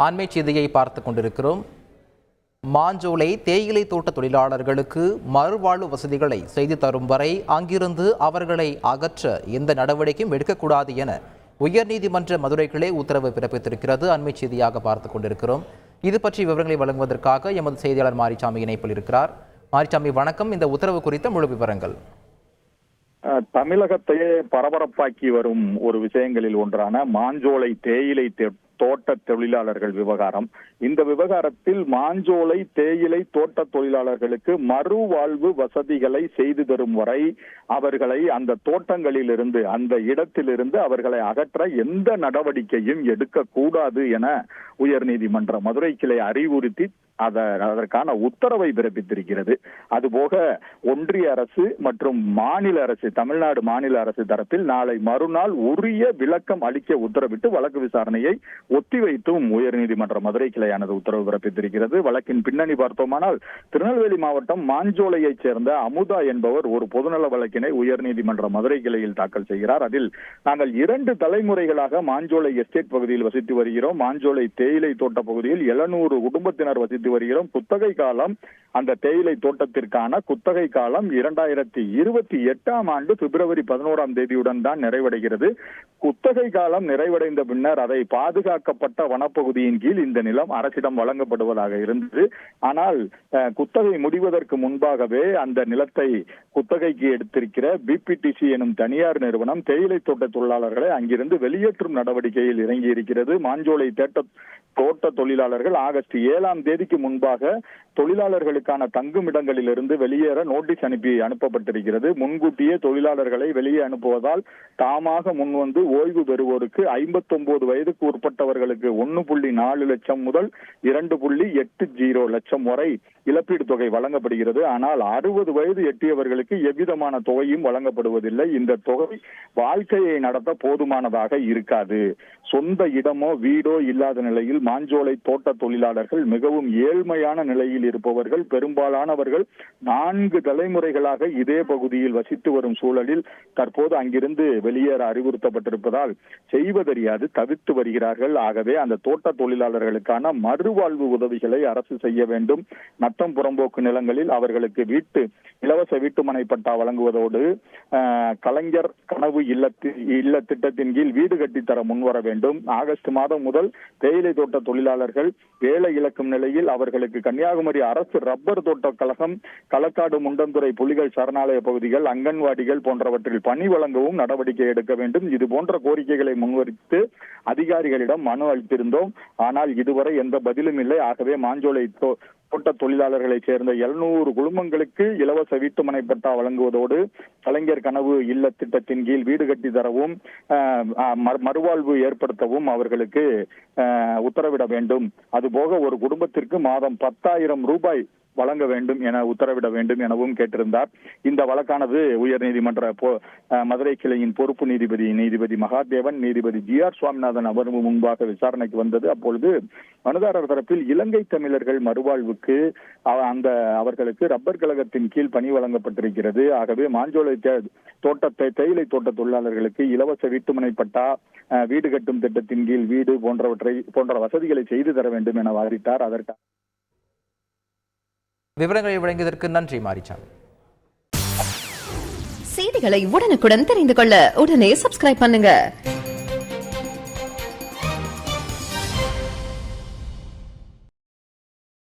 அண்மை செய்தியை பார்த்து கொண்டிருக்கிறோம். மாஞ்சோலை தேயிலை தோட்ட தொழிலாளர்களுக்கு மறுவாழ்வு வசதிகளை செய்து தரும் வரை அங்கிருந்து அவர்களை அகற்ற எந்த நடவடிக்கையும் எடுக்கக்கூடாது என உயர்நீதிமன்ற மதுரை கிளை உத்தரவு பிறப்பித்திருக்கிறது. அண்மை செய்தியாக பார்த்து கொண்டிருக்கிறோம். இது பற்றி விவரங்களை வழங்குவதற்காக எமது செய்தியாளர் மாரிசாமி இணைப்பில் இருக்கிறார். மாரிசாமி வணக்கம். இந்த உத்தரவு குறித்த முழு விவரங்கள். தமிழகத்தையே பரபரப்பாக்கி வரும் ஒரு விஷயங்களில் ஒன்றான மாஞ்சோலை தேயிலை தோட்ட தொழிலாளர்கள் விவகாரம். இந்த விவகாரத்தில் மாஞ்சோலை தேயிலை தோட்ட தொழிலாளர்களுக்கு மறுவாழ்வு வசதிகளை செய்து தரும் வரை அவர்களை அந்த தோட்டங்களில் இருந்து, அந்த இடத்திலிருந்து அவர்களை அகற்ற எந்த நடவடிக்கையும் எடுக்கக்கூடாது என உயர்நீதிமன்ற மதுரை கிளை அறிவுறுத்தி அதற்கான உத்தரவை பிறப்பித்திருக்கிறது. அதுபோக ஒன்றிய அரசு மற்றும் மாநில அரசு, தமிழ்நாடு மாநில அரசு தரப்பில் நாளை மறுநாள் உரிய விளக்கம் அளிக்க உத்தரவிட்டு வழக்கு விசாரணையை ஒத்திவைத்தும் உயர்நீதிமன்ற மதுரை கிளையானது உத்தரவு பிறப்பித்திருக்கிறது. வழக்கின் பின்னணி பார்த்தோமானால், திருநெல்வேலி மாவட்டம் மாஞ்சோலையைச் சேர்ந்த அமுதா என்பவர் ஒரு பொதுநல வழக்கினை உயர்நீதிமன்ற மதுரை கிளையில் தாக்கல் செய்கிறார். அதில் நாங்கள் 2 தலைமுறைகளாக மாஞ்சோலை எஸ்டேட் பகுதியில் வசித்து வருகிறோம். மாஞ்சோலை தேயிலை தோட்ட பகுதியில் 700 குடும்பத்தினர் வசித்து வருகிறோம். குத்தகை காலம், அந்த தேயிலை தோட்டத்திற்கான குத்தகை காலம் 2028ஆம் ஆண்டு பிப்ரவரி 11ஆம் தேதியுடன் தான் நிறைவடைகிறது. குத்தகை காலம் நிறைவடைந்த பின்னர் அதை பாதுகாக்கப்பட்ட வனப்பகுதியின் கீழ் இந்த நிலம் அரசிடம் வழங்கப்படுவதாக இருந்தது. ஆனால் குத்தகை முடிவதற்கு முன்பாகவே அந்த நிலத்தை குத்தகைக்கு எடுத்திருக்கிற பிபிடிசி எனும் தனியார் நிறுவனம் தேயிலை தோட்ட தொழிலாளர்களை அங்கிருந்து வெளியேற்றும் நடவடிக்கையில் இறங்கி இருக்கிறது. மாஞ்சோலை தோட்ட தொழிலாளர்கள் ஆகஸ்ட் 7ஆம் தேதிக்கு முன்பாக தொழிலாளர்களுக்கான தங்குமிடங்களிலிருந்து வெளியேற நோட்டீஸ் அனுப்பப்பட்டிருக்கிறது. முன்கூட்டியே தொழிலாளர்களை வெளியே அனுப்புவதால் தாமாக முன்வந்து ஓய்வு பெறுவோருக்கு 59 வயதுக்கு உட்பட்டவர்களுக்கு 1.4 லட்சம் முதல் 2.80 லட்சம் வரை இழப்பீடு தொகை வழங்கப்படுகிறது. ஆனால் 60 வயது எட்டியவர்களுக்கு எவ்விதமான தொகையும் வழங்கப்படுவதில்லை. இந்த தொகை வாழ்க்கையை நடத்த போதுமானதாக இருக்காது. சொந்த இடமோ வீடோ இல்லாத நிலையில் மாஞ்சோலை தோட்ட தொழிலாளர்கள் மிகவும் ஏழ்மையான நிலையில் இருப்பவர்கள். பெரும்பாலானவர்கள் 4 தலைமுறைகளாக இதே பகுதியில் வசித்து வரும் சூழலில் தற்போது அங்கிருந்து வெளியேற அறிவுறுத்தப்பட்டிருப்பதால் செய்வதறியாது தவிர்த்து வருகிறார்கள். ஆகவே அந்த தோட்ட தொழிலாளர்களுக்கான மறுவாழ்வு உதவிகளை அரசு செய்ய வேண்டும். நத்தம் புறம்போக்கு நிலங்களில் அவர்களுக்கு இலவச வீட்டுமனை பட்டா வழங்குவதோடு கலைஞர் கனவு இல்ல திட்டத்தின் கீழ் வீடு கட்டித்தர முன்வர வேண்டும். ஆகஸ்ட் மாதம் முதல் தேயிலை தோட்ட தொழிலாளர்கள் வேலை இழக்கும் நிலையில் அவர்களுக்கு கன்னியாகுமரி அரசு ரப்பர் தோட்ட கழகம், களக்காடு முண்டந்துறை புலிகள் சரணாலய பகுதிகள், அங்கன்வாடிகள் போன்றவற்றில் பணி வழங்கவும் நடவடிக்கை எடுக்க வேண்டும். இது போன்ற கோரிக்கைகளை முன்வைத்து அதிகாரிகளிடம் மனு அளித்திருந்தோம். ஆனால் இதுவரை எந்த பதிலும் இல்லை. ஆகவே மாஞ்சோலை தோட்ட தொழிலாளர்களை சேர்ந்த 700 குடும்பங்களுக்கு இலவச வீட்டுமனை பட்டா வழங்குவதோடு கலைஞர் கனவு இல்ல திட்டத்தின் கீழ் வீடு கட்டி தரவும் மறுவாழ்வு ஏற்படுத்தவும் அவர்களுக்கு உத்தரவிட வேண்டும். அதுபோக ஒரு குடும்பத்திற்கு மாதம் 10,000 ரூபாய் வழங்க வேண்டும் என உத்தரவிட வேண்டும் எனவும் கேட்டிருந்தார். இந்த வழக்கானது உயர்நீதிமன்ற மதுரை கிளையின் பொறுப்பு நீதிபதி மகாதேவன், நீதிபதி GR சுவாமிநாதன் அமர்வு முன்பாக விசாரணைக்கு வந்தது. அப்பொழுது மனுதாரர் தரப்பில் இலங்கை தமிழர்கள் மறுவாழ்வுக்கு அவர்களுக்கு ரப்பர் கழகத்தின் கீழ் பணி வழங்கப்பட்டிருக்கிறது. ஆகவே மாஞ்சோலை தேயிலை தோட்ட தொழிலாளர்களுக்கு இலவச வீட்டுமனை பட்டா, வீடு கட்டும் திட்டத்தின் கீழ் வீடு போன்ற வசதிகளை செய்து தர வேண்டும் என வாதிட்டார். அதற்காக விவரங்களை வழங்கியதற்கு நன்றி மாரிசாமி. செய்திகளை உடனுக்குடன் தெரிந்து கொள்ள உடனே சப்ஸ்கிரைப் பண்ணுங்க.